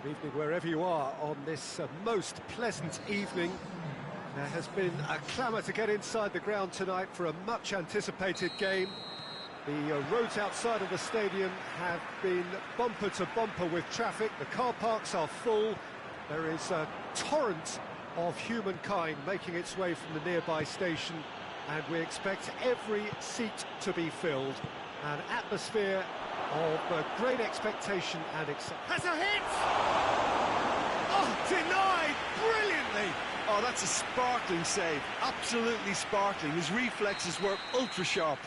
Good evening wherever you are on this most pleasant evening. There has been a clamour to get inside the ground tonight for a much-anticipated game. The roads outside of the stadium have been bumper to bumper with traffic. The car parks are full. There is a torrent of humankind making its way from the nearby station, and we expect every seat to be filled. An atmosphere of great expectation and has a hit! Oh, denied brilliantly! Oh, that's a sparkling save, absolutely sparkling. His reflexes were ultra sharp.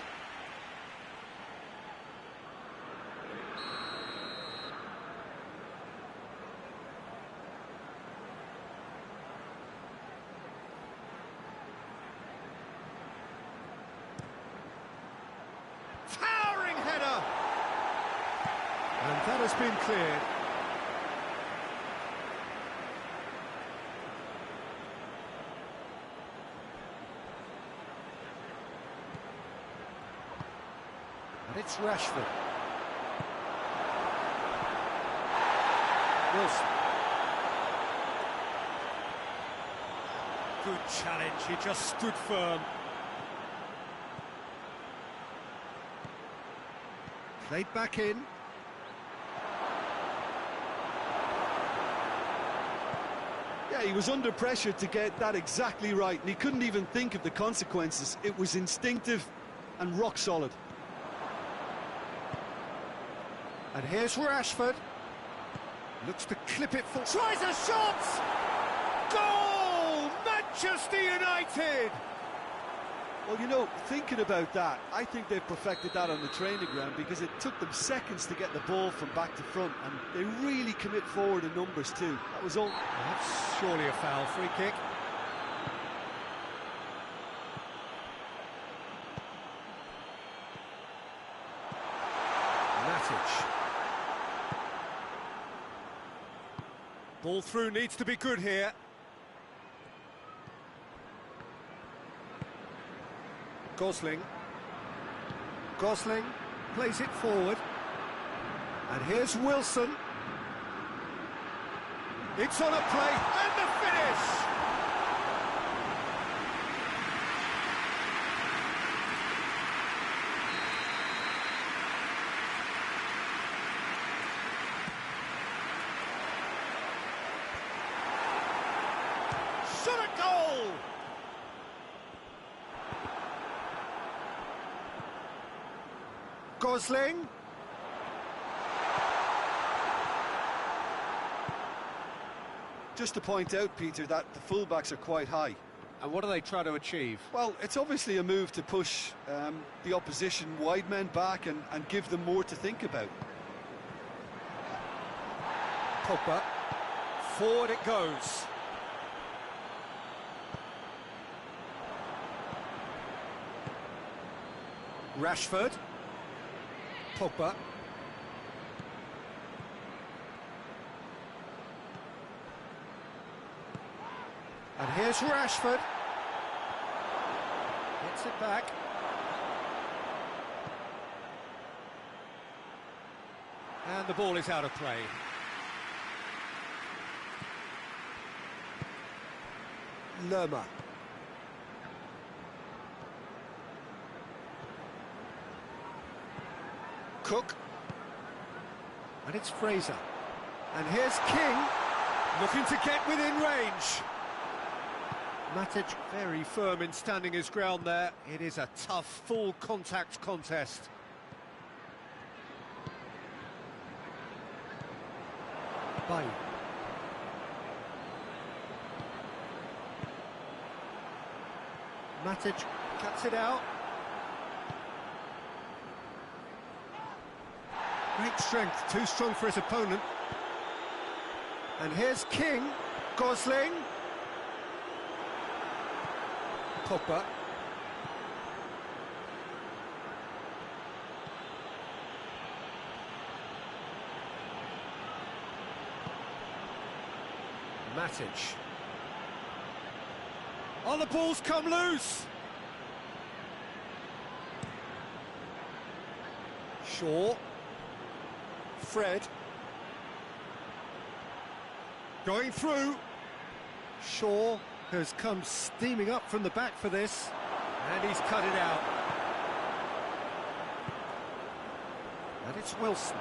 Towering header! And that has been cleared. And it's Rashford. Wilson. Good challenge, he just stood firm. Played back in. Yeah, he was under pressure to get that exactly right, and he couldn't even think of the consequences. It was instinctive and rock solid. And here's Rashford. Looks to clip it for... Tries a shot! Goal! Manchester United! Well, you know, thinking about that, I think they've perfected that on the training ground, because it took them seconds to get the ball from back to front, and they really commit forward in numbers too. That was all. That's surely a foul. Free kick. Matic. Ball through needs to be good here. Gosling plays it forward, and here's Wilson. It's on a play, and the finish! Shot a goal! Gosling. Just to point out, Peter, that the fullbacks are quite high. And what do they try to achieve? Well, it's obviously a move to push the opposition wide men back and give them more to think about. Pogba. Forward it goes. Rashford. Pogba. And here's Rashford. Gets it back. And the ball is out of play. Lerma. Cook. And it's Fraser. And here's King, looking to get within range. Matic very firm in standing his ground there. It is a tough, full contact contest. Bay. Matic cuts it out. Great strength, too strong for his opponent. And here's King, Gosling. Pogba. Matic. Oh, the ball's come loose! Shaw. Fred. Going through. Shaw has come steaming up from the back for this, and he's cut it out. And it's Wilson.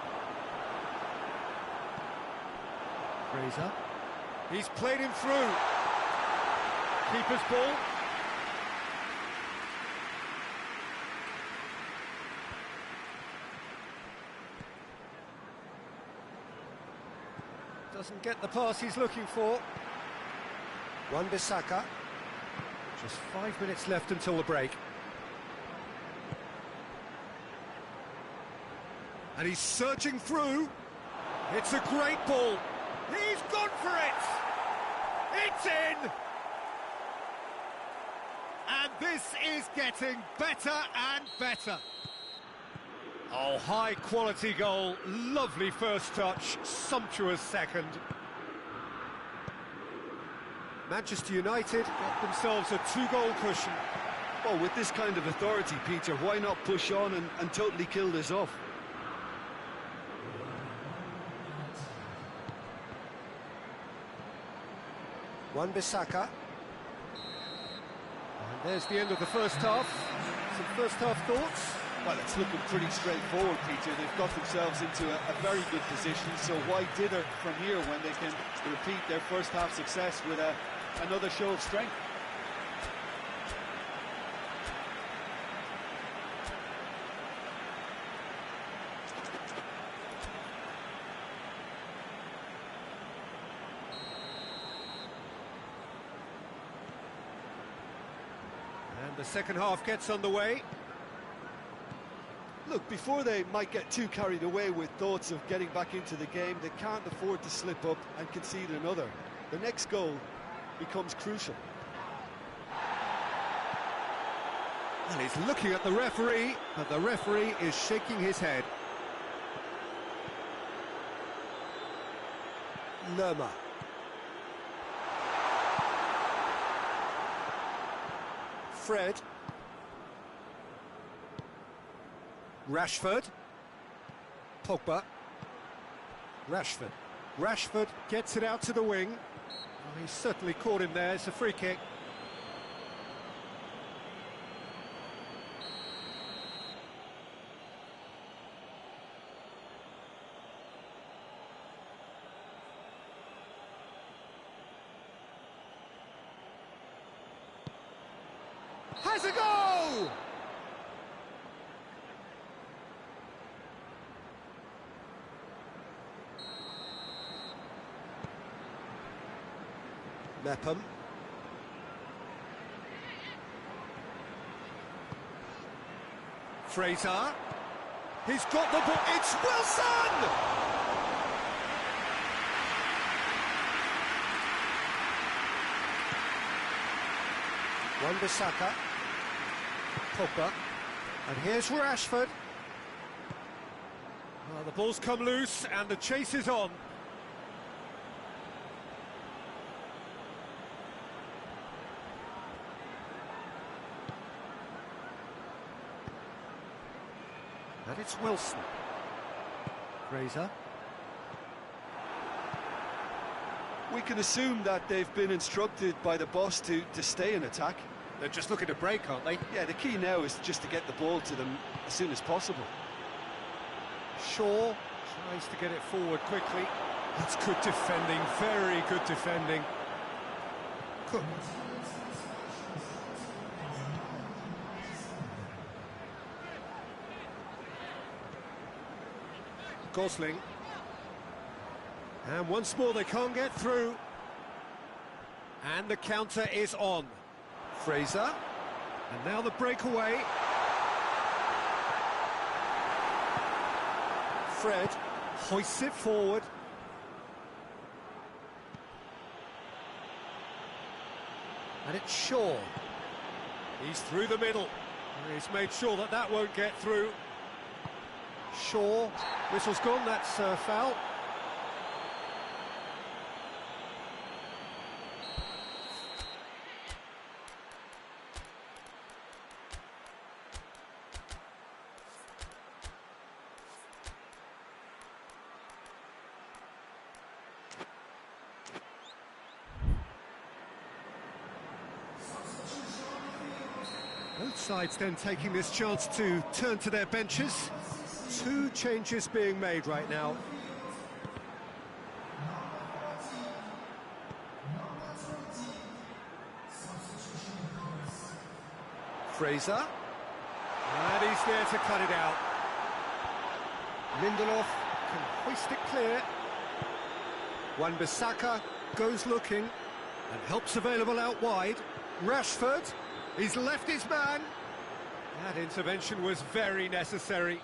Fraser. He's played him through. Keeper's ball. Doesn't get the pass he's looking for. Wan-Bissaka. Just 5 minutes left until the break. And he's surging through. It's a great ball. He's gone for it! It's in! And this is getting better and better. Oh, high-quality goal, lovely first touch, sumptuous second. Manchester United got themselves a two-goal cushion. Well, with this kind of authority, Peter, why not push on and totally kill this off? Wan-Bissaka. And there's the end of the first half. Some first half thoughts? Well, it's looking pretty straightforward, Peter. They've got themselves into a very good position, so why dither from here when they can repeat their first half success with another show of strength? And the second half gets underway. Look, before they might get too carried away with thoughts of getting back into the game, they can't afford to slip up and concede another. The next goal becomes crucial. And he's looking at the referee, but the referee is shaking his head. Lerma. Fred. Rashford. Pogba. Rashford. Rashford gets it out to the wing. Oh, he's certainly caught him there. It's a free kick. Has a goal! Mepham. Fraser. He's got the ball. It's Wilson! Wan-Bissaka. Pogba. And here's Rashford. Well, the ball's come loose and the chase is on. And it's Wilson. Fraser. We can assume that they've been instructed by the boss to stay in attack. They're just looking to break, aren't they? Yeah, the key now is just to get the ball to them as soon as possible. Shaw tries to get it forward quickly. That's good defending, very good defending. Cook. Gosling. And once more they can't get through. And the counter is on. Fraser. And now the breakaway. Fred hoists it forward. And it's Shaw. He's through the middle. He's made sure that that won't get through. Shaw, whistle's gone, that's a foul. Both sides then taking this chance to turn to their benches. Two changes being made right now. Fraser. And he's there to cut it out. Lindelof can hoist it clear. Wan-Bissaka goes looking and helps available out wide. Rashford, he's left his man. That intervention was very necessary.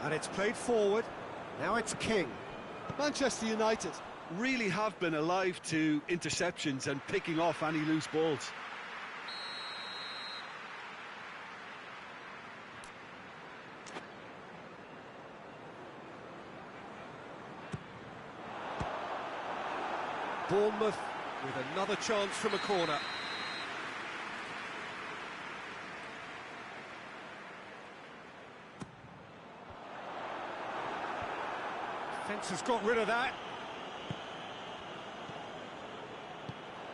And it's played forward. Now it's King. Manchester United really have been alive to interceptions and picking off any loose balls. Bournemouth with another chance from a corner. Defence has got rid of that.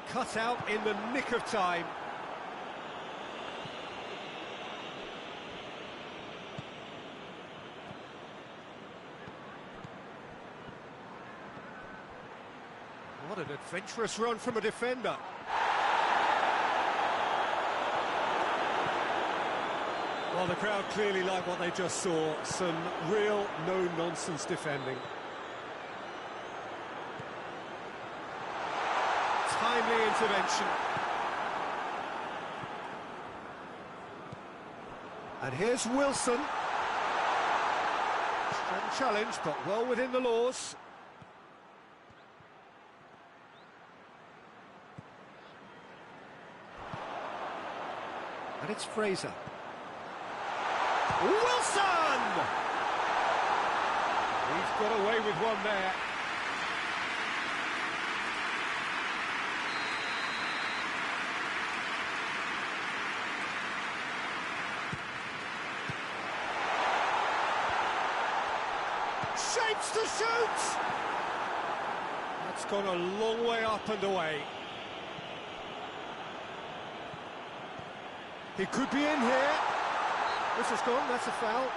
Cut out in the nick of time. What an adventurous run from a defender. Well, the crowd clearly like what they just saw. Some real no-nonsense defending. Timely intervention. And here's Wilson. Strong challenge, but well within the laws. And it's Fraser. Wilson! He's got away with one there. Shapes to shoot! That's gone a long way up and away. He could be in here. This has gone, that's a foul.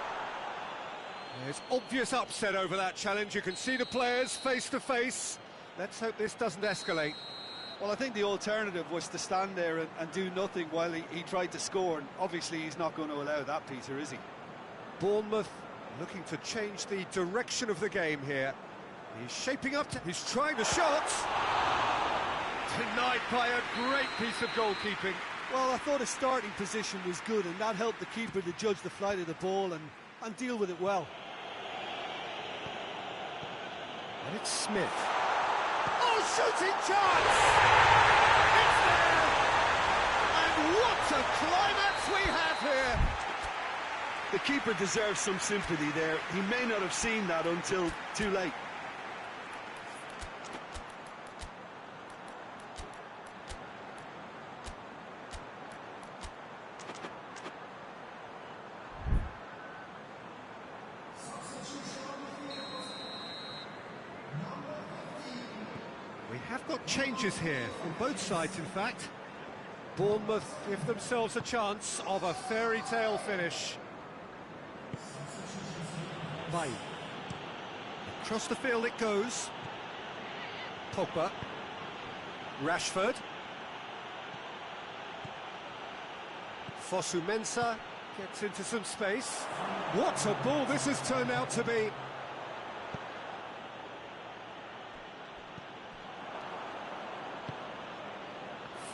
There's obvious upset over that challenge. You can see the players face to face. Let's hope this doesn't escalate. Well, I think the alternative was to stand there and do nothing while he tried to score, and obviously he's not going to allow that, Peter, is he? Bournemouth looking to change the direction of the game here. He's shaping up to... He's trying the shot! Denied by a great piece of goalkeeping. Well, I thought his starting position was good, and that helped the keeper to judge the flight of the ball and deal with it well. And it's Smith. Oh, shooting chance! It's there! And what a climax we have here! The keeper deserves some sympathy there. He may not have seen that until too late. We have got changes here, from both sides in fact. Bournemouth give themselves a chance of a fairy tale finish. Bay. Across the field it goes. Pogba. Rashford. Fosu-Mensah gets into some space. What a ball this has turned out to be.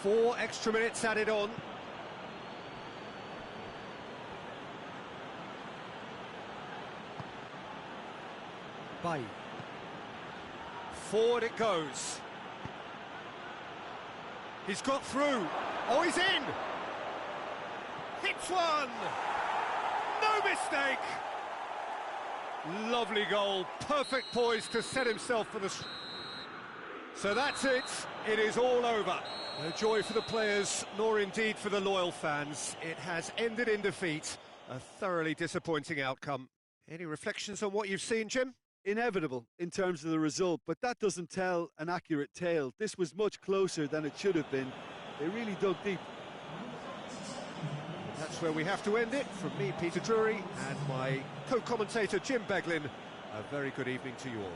Four extra minutes added on. Bay. Forward it goes. He's got through. Oh, he's in! Hits one! No mistake! Lovely goal, perfect poise to set himself for the... So that's it, it is all over. No joy for the players, nor indeed for the loyal fans. It has ended in defeat, a thoroughly disappointing outcome. Any reflections on what you've seen, Jim? Inevitable in terms of the result, but that doesn't tell an accurate tale. This was much closer than it should have been. They really dug deep. That's where we have to end it. From me, Peter Drury, and my co-commentator, Jim Beglin, a very good evening to you all.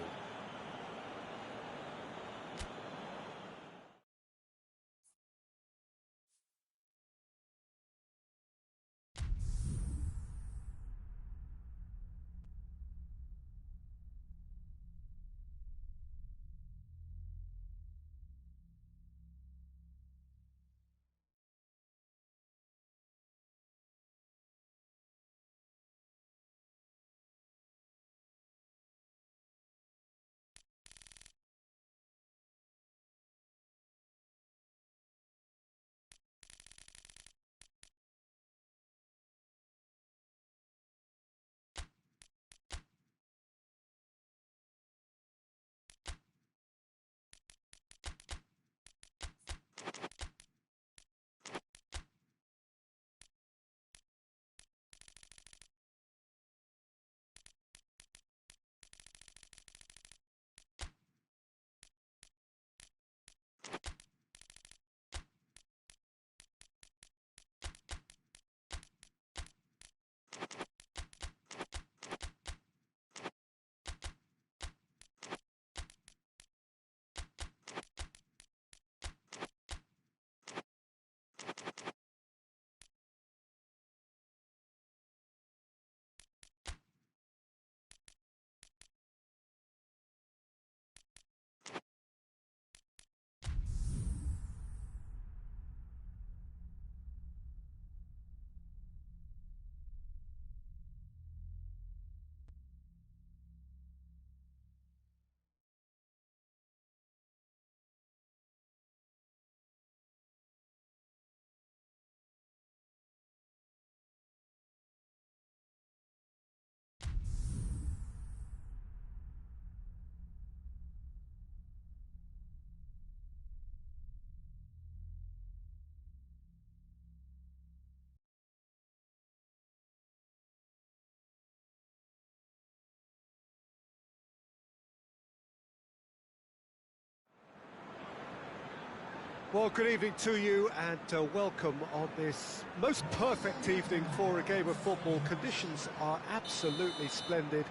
Well, good evening to you, and welcome on this most perfect evening for a game of football. Conditions are absolutely splendid,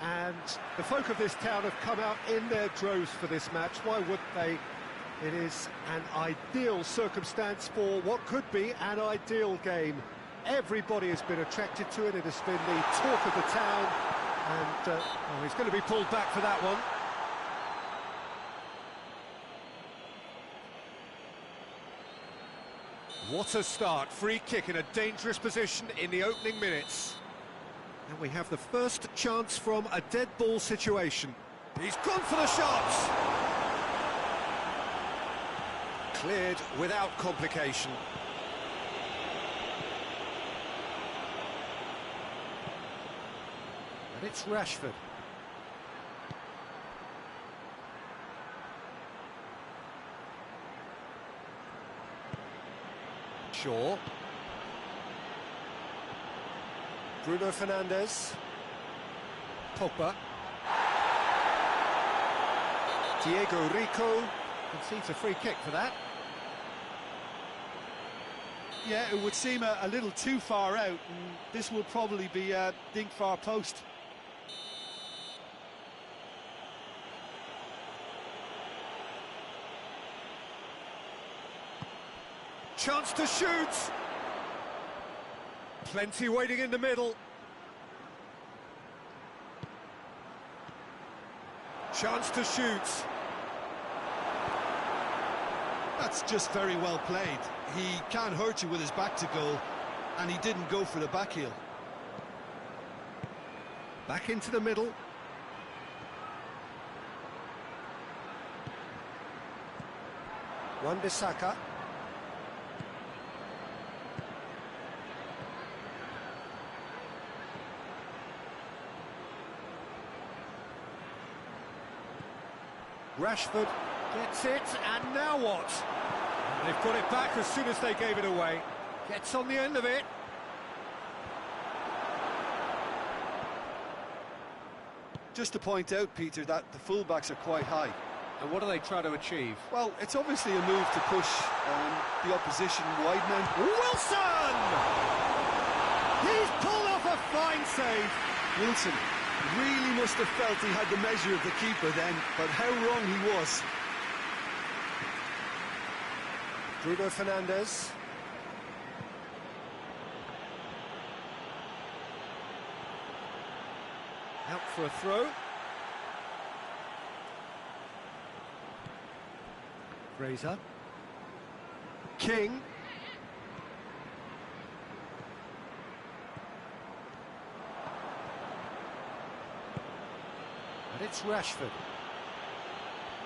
and the folk of this town have come out in their droves for this match. Why wouldn't they? It is an ideal circumstance for what could be an ideal game. Everybody has been attracted to it. It has been the talk of the town, and oh, he's going to be pulled back for that one. What a start, free kick in a dangerous position in the opening minutes. And we have the first chance from a dead ball situation. He's gone for the shot! Cleared without complication. And it's Rashford. Shaw. Bruno Fernandes. Pogba. Diego Rico concedes a free kick for that. Yeah, it would seem a little too far out, and this will probably be a dink far post. Chance to shoot. Plenty waiting in the middle. Chance to shoot. That's just very well played. He can't hurt you with his back to goal, and he didn't go for the back heel. Back into the middle. Wan-Bissaka. Rashford gets it, and now what? They've got it back as soon as they gave it away. Gets on the end of it. Just to point out, Peter, that the fullbacks are quite high. And what are they trying to achieve? Well, it's obviously a move to push the opposition wide men. Wilson! He's pulled off a fine save. Wilson really must have felt he had the measure of the keeper then, but how wrong he was. Bruno Fernandes. Out for a throw. Fraser. King. And it's Rashford.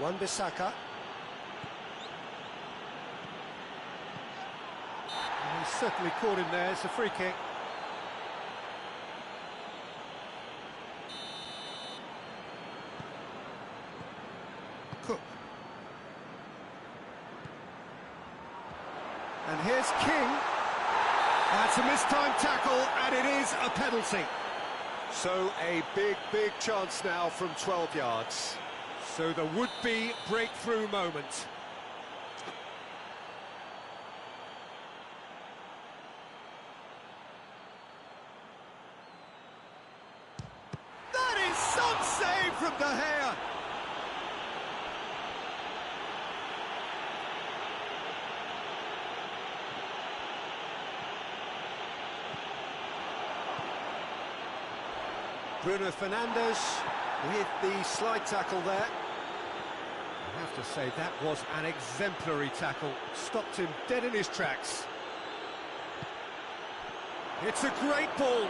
Wan-Bissaka. And he's certainly caught him there. It's a free kick. Cook. And here's King. That's a mistimed tackle, and it is a penalty. So a big chance now from 12 yards. So the would-be breakthrough moment. That is some save from De Gea. Bruno Fernandes with the slide tackle there. I have to say that was an exemplary tackle. Stopped him dead in his tracks. It's a great ball.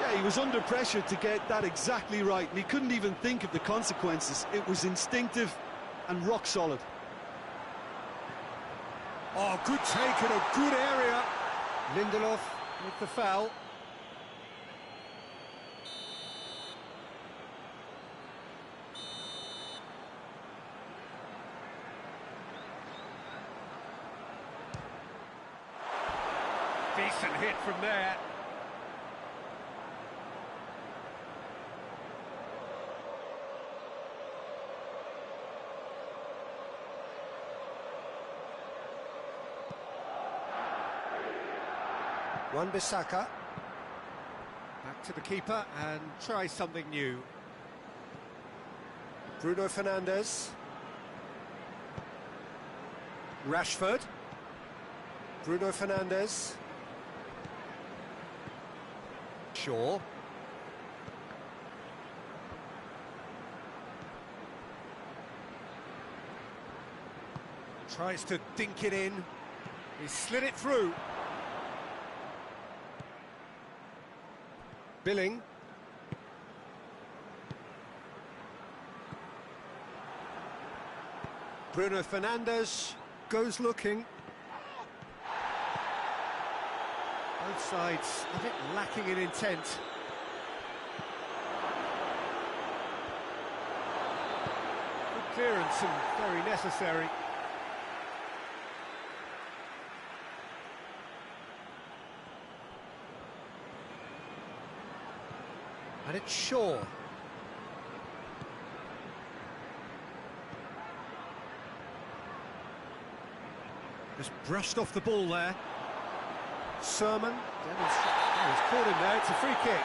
Yeah, he was under pressure to get that exactly right, and he couldn't even think of the consequences. It was instinctive and rock solid. Oh, good take in a good area. Lindelof with the foul. Decent hit from there. Wan-Bissaka. Back to the keeper and try something new. Bruno Fernandes. Rashford. Bruno Fernandes. Shaw. Tries to dink it in. He slid it through. Billing. Bruno Fernandes goes looking. Both sides a bit lacking in intent. Good clearance and very necessary. And it's Shaw. Just brushed off the ball there. Sermon demonstrates. Oh, he's caught him there. It's a free kick.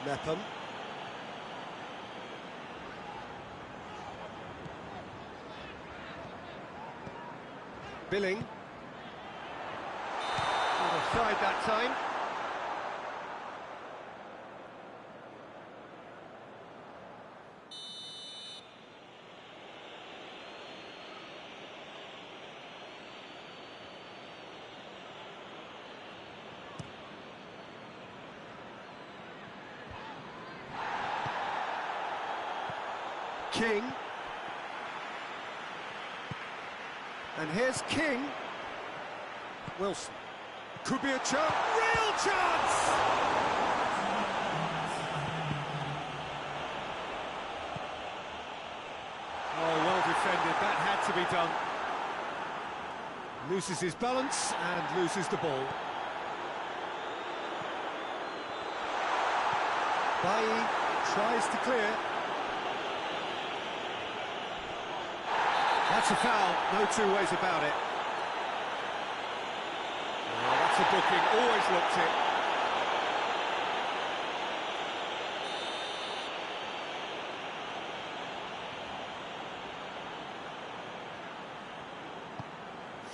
Mepham. Billing. Offside that time. King. And here's King. Wilson. Could be a chance. Real chance! Oh, well defended, that had to be done. Loses his balance and loses the ball. Bailly tries to clear. That's a foul, no two ways about it. Oh, that's a booking, always looked it.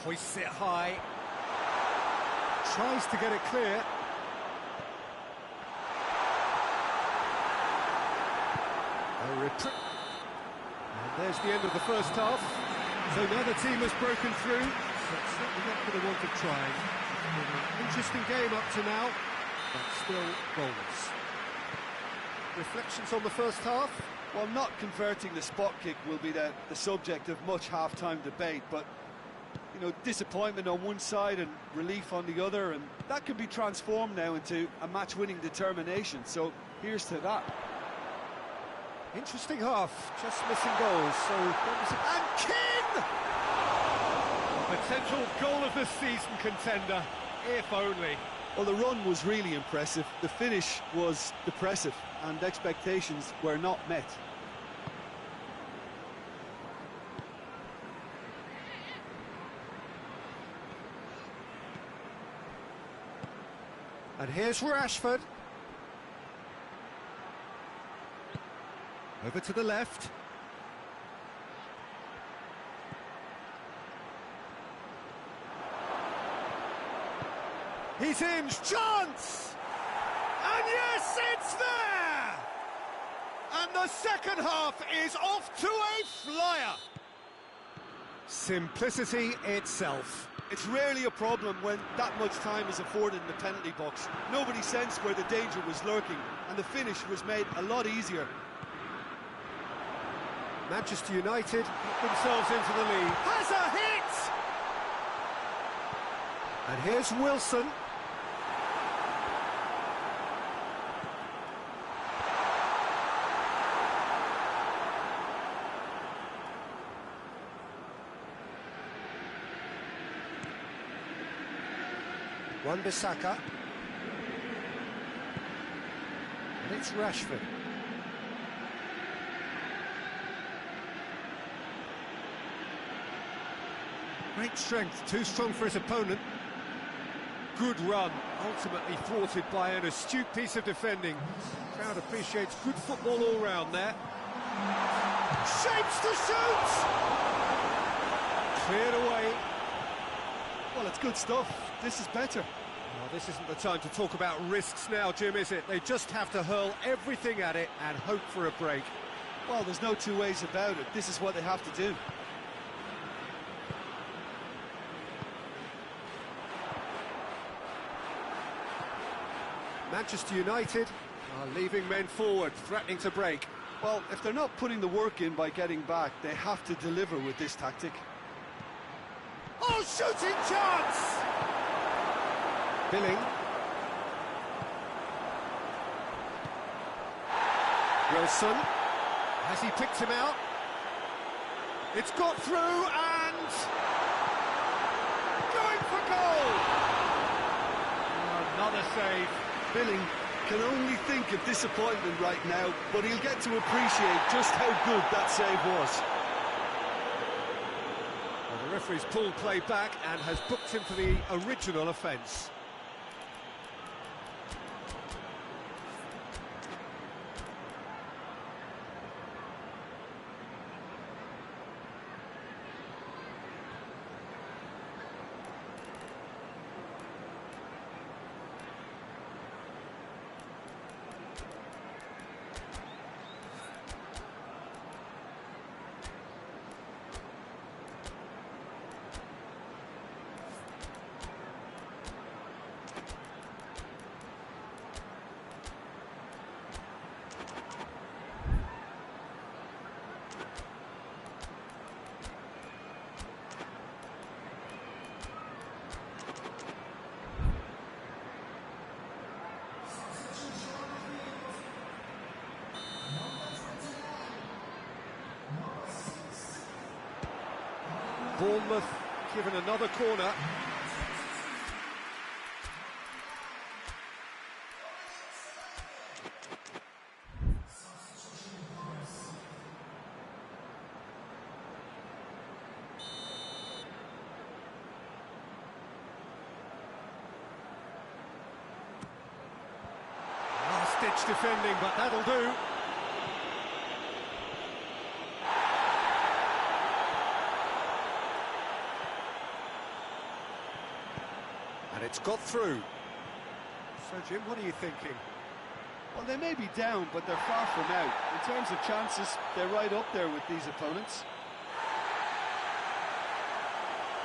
Hoists it high. Tries to get it clear. And there's the end of the first half. So neither team has broken through, but certainly not for the want of trying. An interesting game up to now, but still goals. Reflections on the first half? Well, not converting the spot kick will be the subject of much half-time debate, but you know, disappointment on one side and relief on the other, and that can be transformed now into a match-winning determination, so here's to that. Interesting half, just missing goals, so... And King! Potential goal of the season contender, if only. Well, the run was really impressive, the finish was depressive, and expectations were not met. And here's Rashford. Over to the left. He's in, chance! And yes, it's there! And the second half is off to a flyer. Simplicity itself. It's rarely a problem when that much time is afforded in the penalty box. Nobody sensed where the danger was lurking, and the finish was made a lot easier. Manchester United put themselves into the lead. Has a hit! And here's Wilson. Wan-Bissaka. And it's Rashford. Great strength, too strong for his opponent. Good run, ultimately thwarted by an astute piece of defending. Crowd appreciates good football all round there. Shapes to shoot! Cleared away. Well, it's good stuff. This is better. Well, this isn't the time to talk about risks now, Jim, is it? They just have to hurl everything at it and hope for a break. Well, there's no two ways about it. This is what they have to do. Manchester United are leaving men forward, threatening to break. Well, if they're not putting the work in by getting back, they have to deliver with this tactic. Oh, shooting chance! Billing. Wilson. Has he picked him out? It's got through and... going for goal! Another save. Billing can only think of disappointment right now, but he'll get to appreciate just how good that save was. Well, the referee's pulled play back and has booked him for the original offence. Bournemouth given another corner. Last-ditch defending, but that'll do. And it's got through. So, Jim, what are you thinking? Well, they may be down, but they're far from out. In terms of chances, they're right up there with these opponents.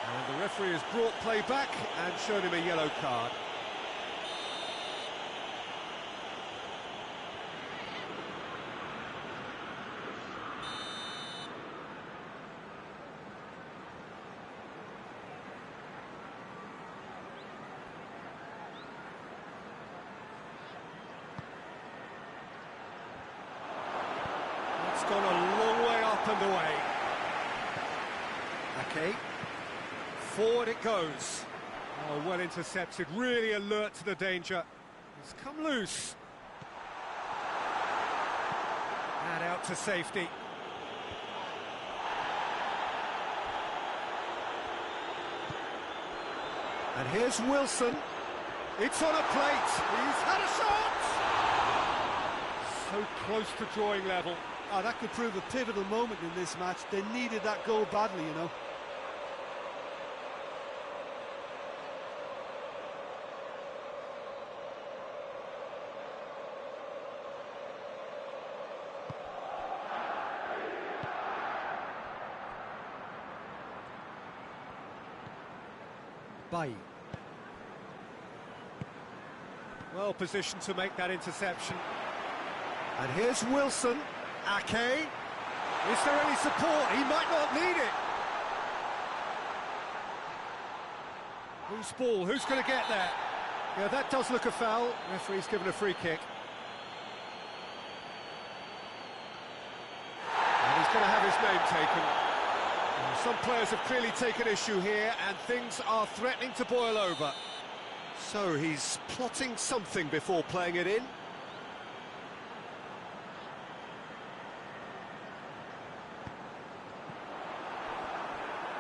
And the referee has brought play back and shown him a yellow card. It's gone a long way up and away. Okay. Forward it goes. Oh, well intercepted, really alert to the danger. It's come loose. And out to safety. And here's Wilson. It's on a plate. He's had a shot! So close to drawing level. Oh, that could prove a pivotal moment in this match. They needed that goal badly, you know. Bay. Well positioned to make that interception. And here's Wilson. Ake. Is there any support? He might not need it. Whose ball? Who's going to get there? Yeah, that does look a foul. Referee's given a free kick. And he's going to have his name taken. Some players have clearly taken issue here, and things are threatening to boil over. So he's plotting something before playing it in.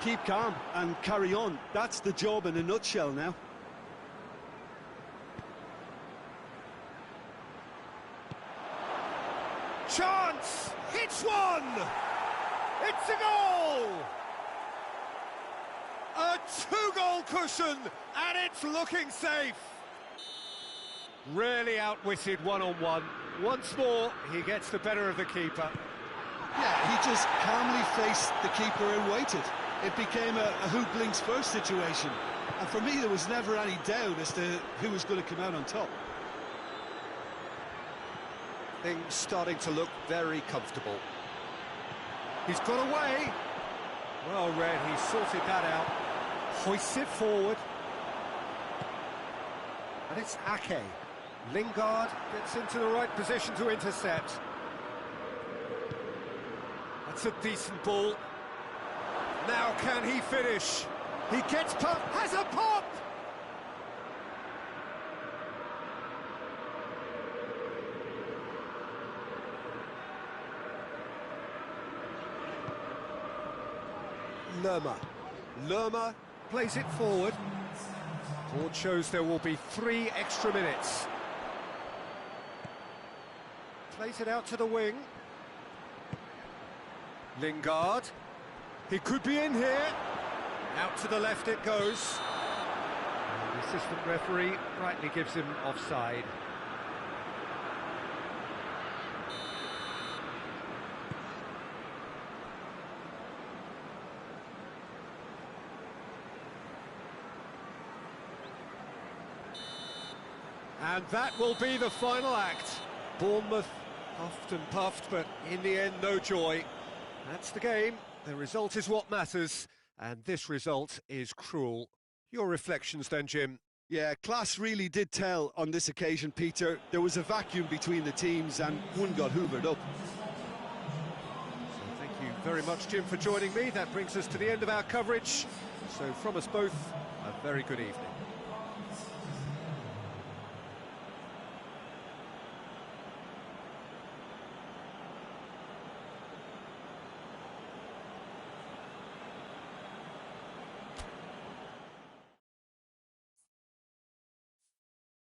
Keep calm and carry on. That's the job in a nutshell now. Chance! Hits one! It's a goal! A two-goal cushion, and it's looking safe. Really outwitted one-on-one. Once more, he gets the better of the keeper. Yeah, he just calmly faced the keeper and waited. It became a who blinks first situation. And for me, there was never any doubt as to who was going to come out on top. Things starting to look very comfortable. He's got away. Well read, he sorted that out. Hoists it forward. And it's Ake. Lingard gets into the right position to intercept. That's a decent ball. Now can he finish? He gets pop, has a pop! Lerma plays it forward. Board shows there will be 3 extra minutes. Plays it out to the wing. Lingard. He could be in here. Out to the left it goes. And the assistant referee rightly gives him offside. And that will be the final act. Bournemouth puffed and puffed, but in the end, no joy. That's the game. The result is what matters, and this result is cruel. Your reflections then, Jim? Yeah, class really did tell on this occasion, Peter. There was a vacuum between the teams, and one got hoovered up. So thank you very very much, Jim, for joining me. That brings us to the end of our coverage. So from us both, a very good evening.